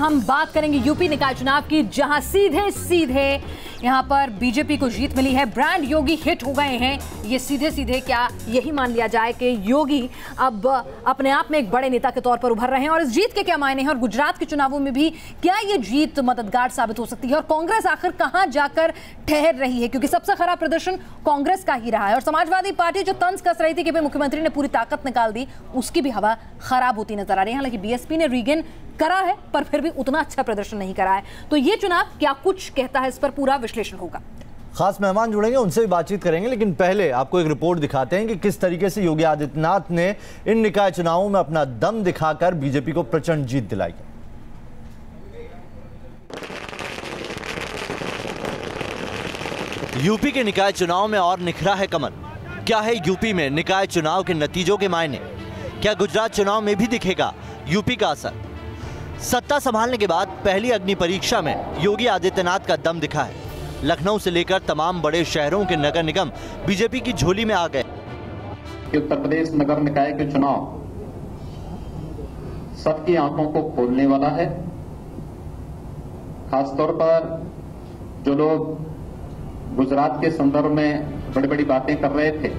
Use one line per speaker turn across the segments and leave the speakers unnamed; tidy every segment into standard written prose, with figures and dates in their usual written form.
हम बात करेंगे यूपी निकाय चुनाव की, जहां सीधे सीधे यहां पर बीजेपी को जीत मिली है। ब्रांड योगी हिट हो गए हैं। ये सीधे सीधे क्या यही मान लिया जाए कि योगी अब अपने आप में एक बड़े नेता के तौर पर उभर रहे हैं, और इस जीत के क्या मायने हैं, और गुजरात के चुनावों में भी क्या ये जीत मददगार साबित हो सकती है, और कांग्रेस आखिर कहां जाकर ठहर रही है, क्योंकि सबसे खराब प्रदर्शन कांग्रेस का ही रहा है। और समाजवादी पार्टी जो तंज कस रही थी कि भाई मुख्यमंत्री ने पूरी ताकत निकाल दी, उसकी भी हवा खराब होती नजर आ रही है। हालांकि बीएसपी ने रीगेन करा है, पर फिर भी उतना अच्छा प्रदर्शन नहीं करा है। तो ये चुनाव क्या कुछ कहता है, इस पर पूरा विश्लेषण होगा।
खास मेहमान जुड़ेंगे, उनसे भी बातचीत करेंगे, लेकिन पहले आपको एक रिपोर्ट दिखाते हैं कि किस तरीके से योगी आदित्यनाथ ने इन निकाय चुनावों में अपना दम दिखाकर बीजेपी को प्रचंड जीत दिलाई है।
यूपी के निकाय चुनाव में और निखरा है कमल। क्या है यूपी में निकाय चुनाव के नतीजों के मायने? क्या गुजरात चुनाव में भी दिखेगा यूपी का असर? सत्ता संभालने के बाद पहली अग्नि परीक्षा में योगी आदित्यनाथ का दम दिखा है। लखनऊ से लेकर तमाम बड़े शहरों के नगर निगम बीजेपी की झोली में आ गए।
उत्तर प्रदेश नगर निकाय के चुनाव सबकी आंखों को खोलने वाला है। खासतौर पर जो लोग गुजरात के संदर्भ में बड़ी बड़ी बातें कर रहे थे,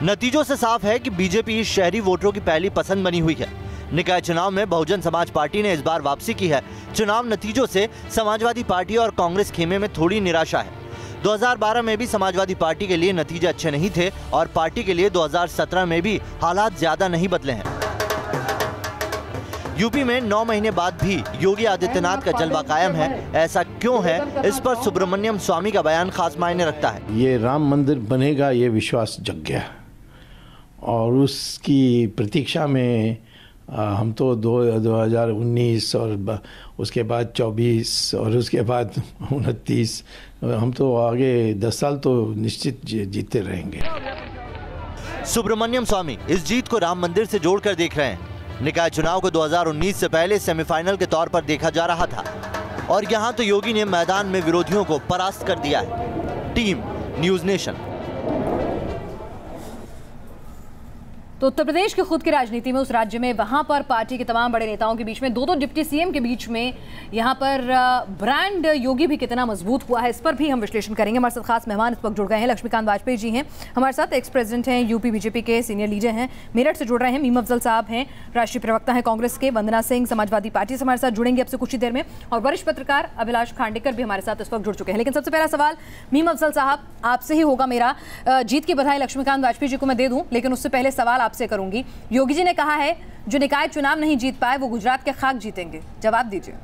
नतीजों से साफ है कि बीजेपी शहरी वोटरों की पहली पसंद बनी हुई है। निकाय चुनाव में बहुजन समाज पार्टी ने इस बार वापसी की है। चुनाव नतीजों से समाजवादी पार्टी और कांग्रेस खेमे में थोड़ी निराशा है। 2012 में भी समाजवादी पार्टी के लिए नतीजे अच्छे नहीं थे, और पार्टी के लिए 2017 में भी हालात ज्यादा नहीं बदले हैं। यूपी में 9 महीने बाद भी योगी आदित्यनाथ का जलवा कायम है। ऐसा क्यों है, इस पर सुब्रमण्यम स्वामी का बयान खास मायने रखता है।
ये राम मंदिर बनेगा, ये विश्वास जग गया, और उसकी प्रतीक्षा में हम तो 2019 और उसके बाद 24 और उसके बाद 29, हम तो आगे 10 साल तो निश्चित जीतते रहेंगे।
सुब्रमण्यम स्वामी इस जीत को राम मंदिर से जोड़कर देख रहे हैं। निकाय चुनाव को 2019 से पहले सेमीफाइनल के तौर पर देखा जा रहा था, और यहां तो योगी ने मैदान में विरोधियों को परास्त कर दिया है। Team news nation.
तो उत्तर प्रदेश की खुद की राजनीति में, उस राज्य में, वहां पर पार्टी के तमाम बड़े नेताओं के बीच में, दो डिप्टी सीएम के बीच में, यहां पर ब्रांड योगी भी कितना मजबूत हुआ है, इस पर भी हम विश्लेषण करेंगे। हमारे साथ खास मेहमान इस वक्त जुड़ गए हैं। लक्ष्मीकांत वाजपेयी जी हैं हमारे साथ, एक्स प्रेसिडेंट हैं, यूपी बीजेपी के सीनियर लीडर हैं, मेरठ से जुड़ रहे हैं। मीम अफजल साहब हैं, राष्ट्रीय प्रवक्ता हैं कांग्रेस के। वंदना सिंह समाजवादी पार्टी से हमारे साथ जुड़ेंगे अब से कुछ ही देर में, और वरिष्ठ पत्रकार अभिलाष खांडेकर भी हमारे साथ इस वक्त जुड़ चुके हैं। लेकिन सबसे पहला सवाल मीम अफजल साहब आपसे ही होगा मेरा। जीत की बधाई लक्ष्मीकांत वाजपेयी जी को मैं दे दूं, लेकिन उससे पहले सवाल आपसे करूंगी। योगी जी ने कहा है जो निकाय चुनाव नहीं जीत पाए वो गुजरात के खाक जीतेंगे, जवाब दीजिए।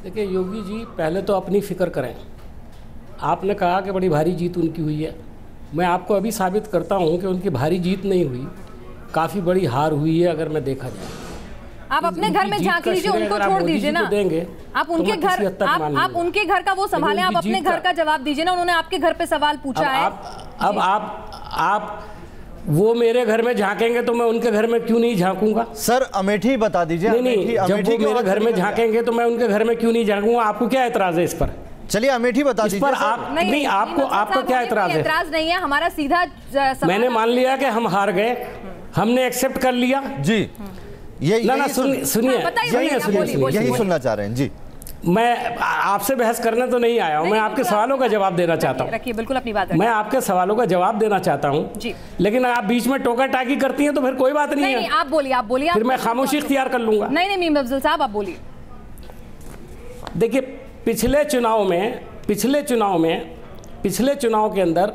देखिए योगी जी पहले तो अपनी फिक्र करें। आपने कहा कि बड़ी भारी जीत उनकी हुई है। मैं आपको अभी साबित करता हूं कि उनकी भारी जीत नहीं हुई, काफ़ी बड़ी हार हुई है। अगर मैं देखा जाए,
आप अपने घर में झांक लीजिए, उनको छोड़ दीजिए ना। आप उनके घर, आप उनके घर का वो संभालें, आप अपने घर का जवाब दीजिए ना। उन्होंने आपके घर पे सवाल पूछा है।
अब आप वो मेरे घर में झांकेंगे तो मैं उनके घर में क्यों नहीं झांकूंगा?
सर अमेठी बता दीजिए।
नहीं, जब वो मेरे घर में झांकेंगे तो मैं उनके घर में क्यों नहीं झांकूंगा? आपको क्या एतराज है इस पर?
चलिए अमेठी बता दीजिए।
इस पर आप नहीं, आपको क्या एतराज है?
एतराज नहीं है हमारा, सीधा
मैंने मान लिया कि हम हार गए, हमने एक्सेप्ट कर लिया जी।
यही सुनना चाह रहे हैं जी।
मैं आपसे बहस करने तो नहीं आया हूं, मैं आपके सवालों का जवाब देना चाहता हूं।
रखिए बिल्कुल अपनी बात।
मैं आपके सवालों का जवाब देना चाहता हूं जी, लेकिन आप बीच में टोका टाकी करती हैं तो फिर कोई बात नहीं है।
आप बोलिए, फिर
मैं खामोशी इख्तियार कर लूंगा।
नहीं मीम अफजल साहब आप बोलिए।
देखिए पिछले चुनाव के अंदर,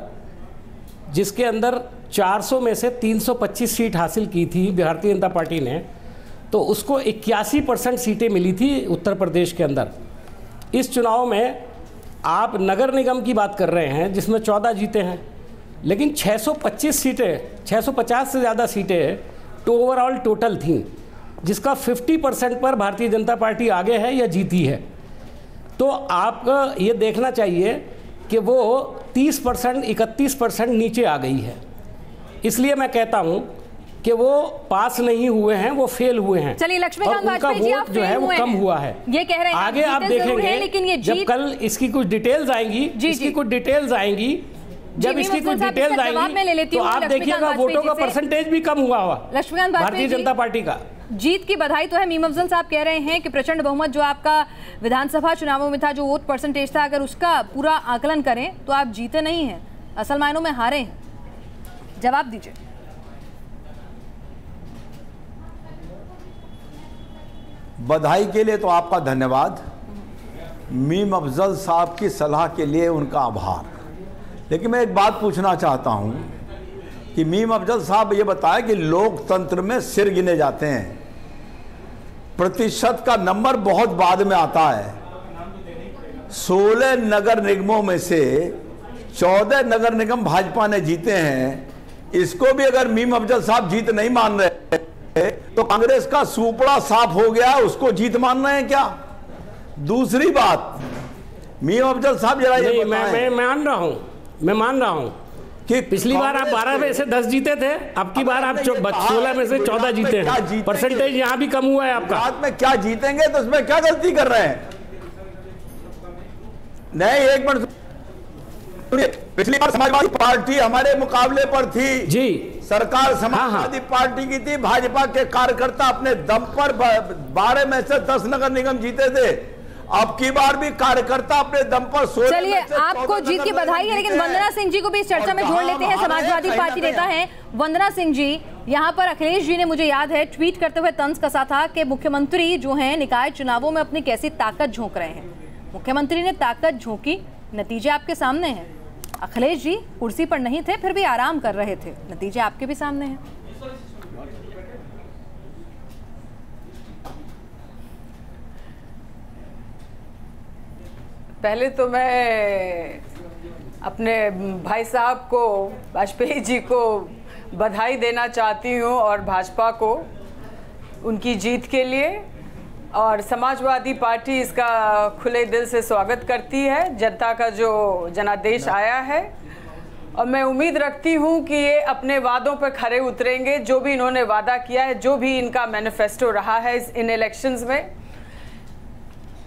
जिसके अंदर 400 में से 325 सीट हासिल की थी भारतीय जनता पार्टी ने, तो उसको 81% सीटें मिली थी उत्तर प्रदेश के अंदर। इस चुनाव में आप नगर निगम की बात कर रहे हैं जिसमें 14 जीते हैं, लेकिन 625 सीटें, 650 से ज़्यादा सीटें तो ओवरऑल टोटल थी, जिसका 50% पर भारतीय जनता पार्टी आगे है या जीती है। तो आपको ये देखना चाहिए कि वो 30%, 31% नीचे आ गई है। इसलिए मैं कहता हूं कि वो पास नहीं हुए हैं, वो फेल हुए हैं।
चलिए लक्ष्मीकांत वाजपेयी जी, आप
जो है वो कम हुआ है,
ये कह रहे हैं।
आगे आप देखेंगे,
लेकिन ये
जब कल इसकी कुछ डिटेल्स आएंगी, जब इसकी कुछ डिटेल्स आएंगी तो आप देखिएगा वोटों का परसेंटेज भी कम हुआ
लक्ष्मीकांत
भारतीय जनता पार्टी का।
जीत की बधाई तो है। मीम अफजल साहब कह रहे हैं कि प्रचंड बहुमत जो आपका विधानसभा चुनावों में था, जो वोट परसेंटेज था, अगर उसका पूरा आकलन करें तो आप जीते नहीं हैं, असल मायनों में हारे हैं। जवाब दीजिए।
बधाई के लिए तो आपका धन्यवाद, मीम अफजल साहब की सलाह के लिए उनका आभार। लेकिन मैं एक बात पूछना चाहता हूं कि मीम अफजल साहब ये बताया कि लोकतंत्र में सिर गिने जाते हैं, प्रतिशत का नंबर बहुत बाद में आता है। 16 नगर निगमों में से 14 नगर निगम भाजपा ने जीते हैं। इसको भी अगर मीम अफजल साहब जीत नहीं मान रहे तो कांग्रेस का सुपड़ा साफ हो गया, उसको जीत मान रहे हैं क्या? दूसरी बात, मीम अफजल साहब जरा ये
मैं मान रहा हूं कि पिछली बार आप 12 में से 10 जीते थे, अब की बार आप 16 में से 14 जीते हैं। परसेंटेज यहां भी कम हुआ है आपका।
बाद में क्या जीतेंगे तो उसमें क्या गलती कर रहे हैं? नहीं, एक मिनट, पिछली बार समाजवादी पार्टी हमारे मुकाबले पर थी जी, सरकार समाजवादी पार्टी की थी, भाजपा के कार्यकर्ता अपने दम पर 12 में से 10 नगर निगम जीते थे। अब की बार भी कार्यकर्ता अपने दम पर 16।
चलिए, आपको जीत की बधाई है, लेकिन वंदना सिंह जी को भी इस चर्चा में जोड़ लेते हैं। समाजवादी पार्टी नेता हैं वंदना सिंह जी। यहाँ पर अखिलेश जी ने, मुझे याद है, ट्वीट करते हुए तंज कसा था कि मुख्यमंत्री जो हैं निकाय चुनावों में अपनी कैसी ताकत झोंक रहे हैं। मुख्यमंत्री ने ताकत झोंकी, नतीजे आपके सामने हैं। अखिलेश जी कुर्सी पर नहीं थे, फिर भी आराम कर रहे थे, नतीजे आपके भी सामने हैं।
पहले तो मैं अपने भाई साहब को, वाजपेयी जी को बधाई देना चाहती हूँ और भाजपा को उनकी जीत के लिए, और समाजवादी पार्टी इसका खुले दिल से स्वागत करती है। जनता का जो जनादेश आया है, और मैं उम्मीद रखती हूँ कि ये अपने वादों पर खरे उतरेंगे, जो भी इन्होंने वादा किया है, जो भी इनका मैनिफेस्टो रहा है इन इलेक्शंस में।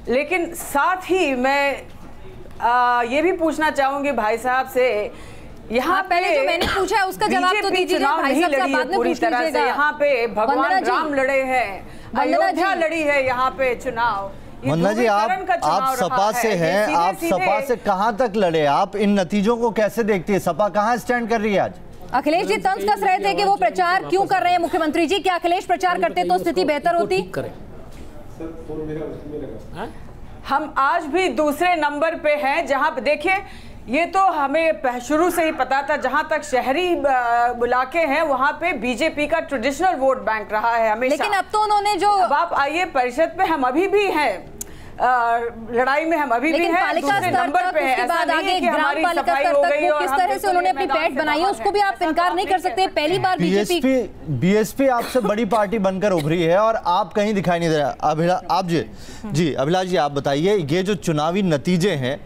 लेकिन साथ ही मैं ये भी पूछना चाहूंगी भाई साहब से, यहाँ
पहले जो मैंने पूछा है उसका जवाब तो दीजिए। भाई साहब से बाद में पूछ लीजिएगा।
यहाँ पे भगवान राम लड़े हैं, अयोध्या लड़ी है यहाँ पे चुनाव।
वंदना जी, आप सपा से हैं, आप सपा से कहां तक लड़े? आप इन नतीजों को कैसे देखती है? सपा कहां स्टैंड कर रही है आज?
अखिलेश जी तंज कस रहे थे कि वो प्रचार क्यों कर रहे हैं मुख्यमंत्री जी। क्या अखिलेश प्रचार करते तो स्थिति बेहतर होती?
हम आज भी दूसरे नंबर पे हैं, जहां पे देखिए, ये तो हमें शुरू से ही पता था, जहां तक शहरी इलाके हैं वहां पे बीजेपी का ट्रेडिशनल वोट बैंक रहा है हमेशा।
लेकिन अब तो उन्होंने जो,
अब आप आइए, परिषद पे हम अभी भी हैं, लड़ाई में हम अभी भी हैं, दूसरे नंबर पे हैं। ऐसा नहीं है कि हमारी सफाई हो गई और
किस तरह से उन्होंने अपनी पैठ बनाई है उसको भी आप इनकार नहीं कर सकते। पहली बार
बीएसपी आपसे बड़ी पार्टी बनकर उभरी है और आप कहीं दिखाई नहीं दे रहा। आप जी अभिलाष जी, आप बताइए, ये जो चुनावी नतीजे हैं,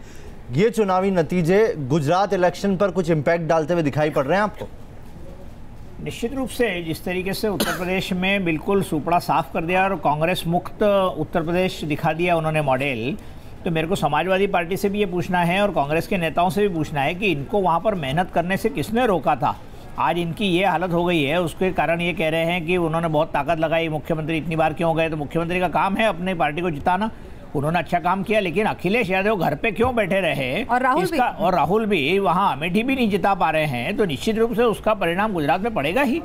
ये चुनावी नतीजे गुजरात इलेक्शन पर कुछ इम्पैक्ट डालते हुए दिखाई पड़ रहे हैं आपको?
निश्चित रूप से जिस तरीके से उत्तर प्रदेश में बिल्कुल सुपड़ा साफ कर दिया और कांग्रेस मुक्त उत्तर प्रदेश दिखा दिया उन्होंने मॉडल, तो मेरे को समाजवादी पार्टी से भी ये पूछना है और कांग्रेस के नेताओं से भी पूछना है कि इनको वहाँ पर मेहनत करने से किसने रोका था? आज इनकी ये हालत हो गई है, उसके कारण ये कह रहे हैं कि उन्होंने बहुत ताकत लगाई, मुख्यमंत्री इतनी बार क्यों गए? तो मुख्यमंत्री का काम है अपनी पार्टी को जिताना, उन्होंने अच्छा काम किया। लेकिन अखिलेश यादव घर पे क्यों बैठे रहे?
और
राहुल भी वहाँ अमेठी भी नहीं जिता पा रहे हैं, तो निश्चित रूप से उसका परिणाम गुजरात में पड़ेगा ही।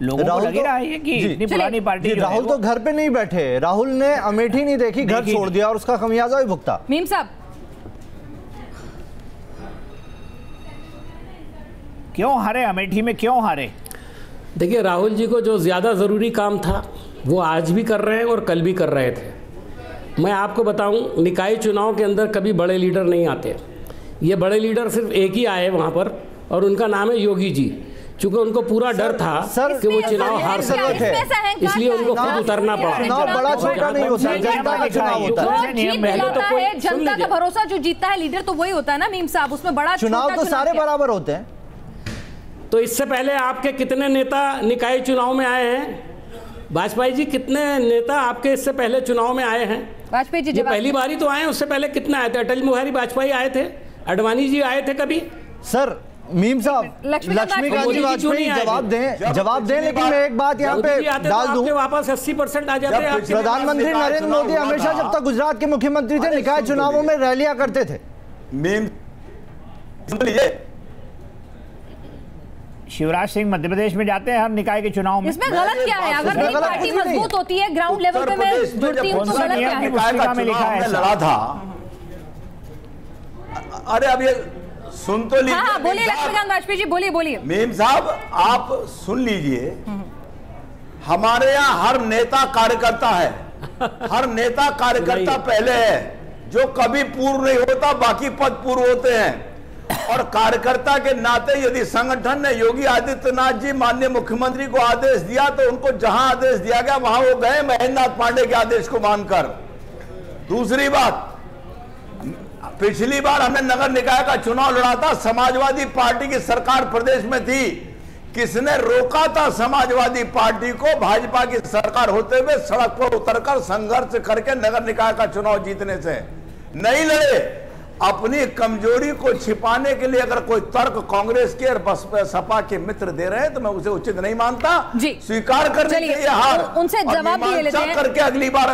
लोगों को लग रहा है कि इतनी पुरानी पार्टी।
राहुल तो घर पे नहीं बैठे, राहुल ने अमेठी नहीं देखी, घर छोड़ दिया और उसका खमियाजा भी भुगता।
मीम साहब,
क्यों हारे अमेठी में, क्यों हारे?
देखिए, राहुल जी को जो ज़्यादा ज़रूरी काम था वो आज भी कर रहे हैं और कल भी कर रहे थे। मैं आपको बताऊं, निकाय चुनाव के अंदर कभी बड़े लीडर नहीं आते। ये बड़े लीडर सिर्फ एक ही आए वहाँ पर, और उनका नाम है योगी जी। चूंकि उनको पूरा डर था कि वो चुनाव हार सकते हैं, इसलिए उनको खुद उतरना पड़ा।
बड़ा छोटा नहीं होता है, जनता का चुनाव होता
है। जनता का भरोसा जो जीतता है लीडर, तो वही होता है ना मीम साहब, उसमें बड़ा
चुनाव तो सारे बराबर होते हैं।
तो इससे पहले आपके कितने नेता निकाय चुनाव में आए हैं? वाजपेयी जी, कितने नेता आपके इससे पहले चुनाव में आए हैं?
वाजपेयी जी
पहली बार ही तो आए, उससे पहले कितने आए थे? अटल बिहारी वाजपेयी आए थे, अडवाणी जी आए थे कभी?
सर मीम साहब, लक्ष्मीकांत जी वाजपेयी जवाब दें, लेकिन मैं एक बात यहाँ पे डाल दूं,
वापस 80% आ जाते हैं।
प्रधानमंत्री नरेंद्र मोदी हमेशा जब तक गुजरात के मुख्यमंत्री थे निकाय चुनावों में रैलियां करते थे।
मीम
शिवराज सिंह मध्य प्रदेश में जाते हैं हर निकाय के चुनाव में।
इसमें गलत क्या है? अगर मेरी पार्टी मजबूत होती है, ग्राउंड लेवल पे मैं जुड़ती हूं, तो गलत क्या है?
पुस्तिका में लिखा है
लड़ा था। अरे अब ये सुन तो लीजिए।
हाँ, बोलिए लक्ष्मीकांत वाजपेयी जी, बोलिए।
मीम साहब आप सुन लीजिए, हमारे यहाँ हर नेता कार्यकर्ता है, हर नेता कार्यकर्ता पहले है, जो कभी पूर्व नहीं होता, बाकी पद पूर्व होते हैं। और कार्यकर्ता के नाते यदि संगठन ने योगी आदित्यनाथ जी माननीय मुख्यमंत्री को आदेश दिया तो उनको जहां आदेश दिया गया वहां वो गए, महेंद्रनाथ पांडे के आदेश को मानकर। दूसरी बात, पिछली बार हमने नगर निकाय का चुनाव लड़ा था, समाजवादी पार्टी की सरकार प्रदेश में थी। किसने रोका था समाजवादी पार्टी को भाजपा की सरकार होते हुए सड़क पर उतरकर संघर्ष करके नगर निकाय का चुनाव जीतने से? नहीं लड़े। अपनी कमजोरी को छिपाने के लिए अगर कोई तर्क कांग्रेस के और सपा के मित्र दे रहे हैं तो मैं उसे उचित नहीं मानता। स्वीकार करने के लिए हार,
उनसे जवाब भी लेते हैं
करके अगली बार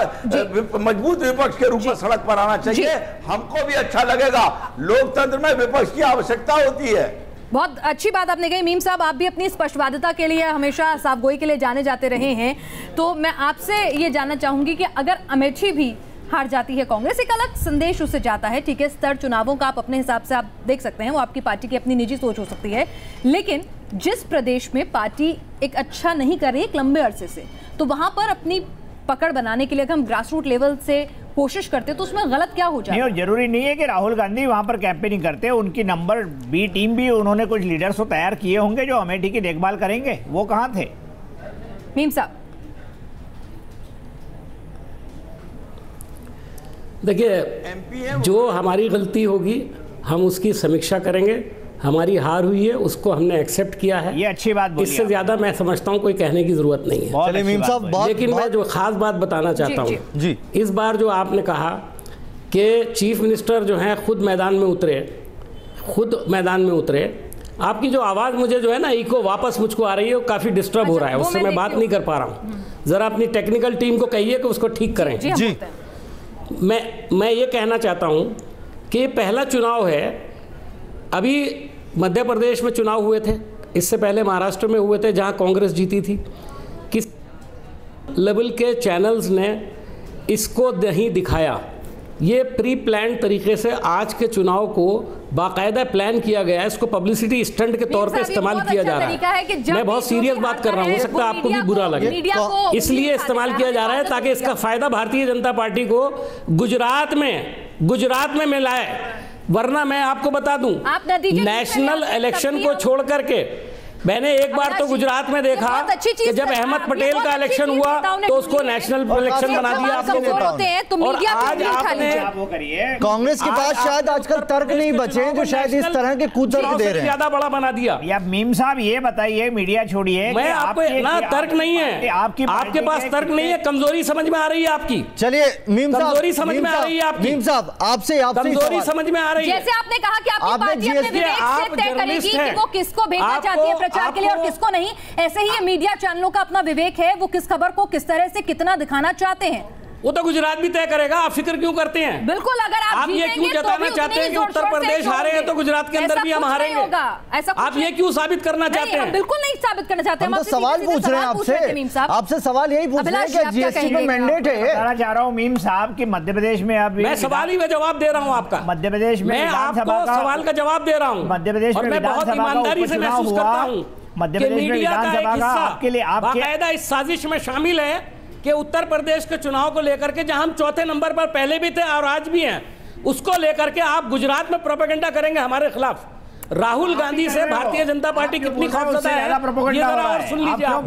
मजबूत विपक्ष के रूप में सड़क पर आना चाहिए। हमको भी अच्छा लगेगा। लोकतंत्र में विपक्ष की आवश्यकता होती है।
बहुत अच्छी बात आपने कही मीम साहब, आप भी अपनी स्पष्टवादिता के लिए हमेशा साफगोई के लिए जाने जाते रहे हैं। तो मैं आपसे ये जानना चाहूंगी कि अगर अमेठी भी हार जाती है कांग्रेस, एक अलग संदेश उससे जाता है। ठीक है, स्तर चुनावों का आप अपने हिसाब से आप देख सकते हैं, वो आपकी पार्टी की अपनी निजी सोच हो सकती है, लेकिन जिस प्रदेश में पार्टी एक अच्छा नहीं कर रही है एक लंबे अरसे से, तो वहां पर अपनी पकड़ बनाने के लिए अगर हम ग्रास रूट लेवल से कोशिश करते तो उसमें गलत क्या हो जाए?
नहीं, और जरूरी नहीं है कि राहुल गांधी वहां पर कैंपेनिंग करते, उनकी नंबर बी टीम भी उन्होंने कुछ लीडर्स को तैयार किए होंगे जो अमेठी की देखभाल करेंगे। वो कहाँ थे?
मीम साहब
देखिए, जो हमारी गलती होगी हम उसकी समीक्षा करेंगे। हमारी हार हुई है, उसको हमने एक्सेप्ट किया है।
ये अच्छी बात बोली।
इससे ज्यादा मैं समझता हूँ कोई कहने की जरूरत नहीं है।
चलिए मीम साहब,
लेकिन मैं जो खास बात बताना चाहता हूँ, इस बार जो आपने कहा कि चीफ मिनिस्टर जो हैं खुद मैदान में उतरे, आपकी जो आवाज़ मुझे जो है ना इको वापस मुझको आ रही है, वो काफ़ी डिस्टर्ब हो रहा है, उससे मैं बात नहीं कर पा रहा हूँ। ज़रा अपनी टेक्निकल टीम को कहिए कि उसको ठीक करें।
जी,
मैं ये कहना चाहता हूँ कि पहला चुनाव है। अभी मध्य प्रदेश में चुनाव हुए थे, इससे पहले महाराष्ट्र में हुए थे जहाँ कांग्रेस जीती थी। किस लेवल के चैनल्स ने इसको नहीं दिखाया? ये प्री प्लान तरीके से आज के चुनाव को बाकायदा प्लान किया गया है, इसको पब्लिसिटी स्टंट के तौर पे इस्तेमाल किया जा रहा है। मैं बहुत सीरियस बात कर रहा हूँ, हो सकता है आपको भी बुरा लगे, इसलिए इस्तेमाल किया जा रहा है ताकि इसका फायदा भारतीय जनता पार्टी को गुजरात में मिलाए। वरना मैं आपको बता दूं, नेशनल इलेक्शन को छोड़ करके मैंने एक बार तो गुजरात में देखा कि जब अहमद पटेल का इलेक्शन हुआ तो उसको नेशनल इलेक्शन बना दिया आपने। और आज आपने
कांग्रेस के पास शायद आजकल तर्क नहीं बचे हैं जो शायद इस तरह के कूतर्क दे रहे हैं,
ज्यादा बड़ा बना दिया।
या मीम साहब ये बताइए, मीडिया छोड़िए,
मैं आपको ना तर्क नहीं है, आपके पास तर्क नहीं है, कमजोरी समझ में आ रही है आपकी।
चलिए मीम साहब,
कमजोरी समझ में आ रही है आपकी।
मीम साहब आपसे
कमजोरी समझ में आ रही है।
जैसे आपने कहा कि आपकी पार्टी अपने विवेक से तय करेगी कि वो किसको भेजना चाहती है प्रचार के लिए और किसको नहीं, ऐसे ही ये मीडिया चैनलों का अपना विवेक है, वो किस खबर को किस तरह से कितना दिखाना चाहते हैं
वो तो गुजरात भी तय करेगा। आप फिक्र क्यों करते हैं?
बिल्कुल, अगर आप
ये क्यों जताना चाहते हैं कि उत्तर प्रदेश हारे हैं तो गुजरात के अंदर भी हम हारेंगे?
ऐसा
आप ये क्यों साबित करना चाहते हैं?
बिल्कुल नहीं साबित करना चाहते।
हम तो सवाल पूछ रहे हैं आपसे सवाल यही पूछ रहे हैं कि जीएसटी में मैंडेट है।
बताना चाह रहा हूँ मीम साहब कि मध्य प्रदेश में अब
मैं सवाल ही में जवाब दे रहा हूँ आपका।
मध्य प्रदेश में
मैं आपको सवाल का जवाब दे रहा हूँ।
मध्य प्रदेश में
मैं बहुत ईमानदारी से महसूस करता हूँ
मध्य प्रदेश में विधानसभा का आपके लिए
बाकायदा इस साजिश में शामिल है कि उत्तर प्रदेश के चुनाव को लेकर के जहां हम चौथे नंबर पर पहले भी थे और आज भी हैं, उसको लेकर के आप गुजरात में प्रोपेगेंडा करेंगे हमारे खिलाफ। राहुल गांधी से भारतीय जनता पार्टी कितनी खौफजदा है, ये जरा और सुन लीजिए आप।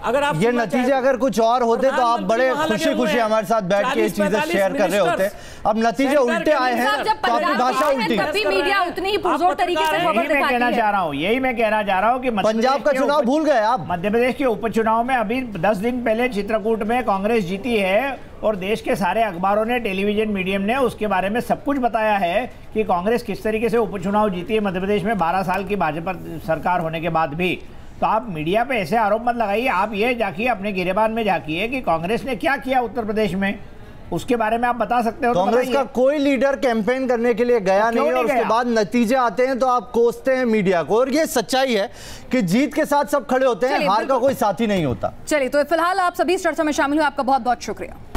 अगर आप ये नतीजे अगर कुछ और होते तो आप बड़े खुशी खुशी हमारे साथ बैठ के ये चीजें शेयर कर रहे होते। अब नतीजे उल्टे आए हैं तो आपकी भाषा उल्टी है।
मीडिया उतनी ही पुरजोर तरीके से खबर दिखाती है।
यही मैं कहना चाह रहा हूँ कि
पंजाब का चुनाव भूल गए आप।
मध्य प्रदेश के उपचुनाव में अभी 10 दिन पहले चित्रकूट में कांग्रेस जीती है, और देश के सारे अखबारों ने, टेलीविजन मीडियम ने उसके बारे में सब कुछ बताया है कि कांग्रेस किस तरीके से उपचुनाव जीती है मध्य प्रदेश में 12 साल की भाजपा सरकार होने के बाद भी। तो आप मीडिया पे ऐसे आरोप मत लगाइए, आप ये जाकिए अपने गिरेबान में जाकिए कि कांग्रेस ने क्या किया उत्तर प्रदेश में, उसके बारे में आप बता सकते हो।
कांग्रेस का कोई लीडर कैंपेन करने के लिए गया नहीं और उसके बाद नतीजे आते हैं तो आप कोसते हैं मीडिया को। और ये सच्चाई है कि जीत के साथ सब खड़े होते हैं, हार का कोई साथी नहीं होता।
चलिए, तो फिलहाल आप सभी इस चर्चा में शामिल हुए, आपका बहुत बहुत शुक्रिया।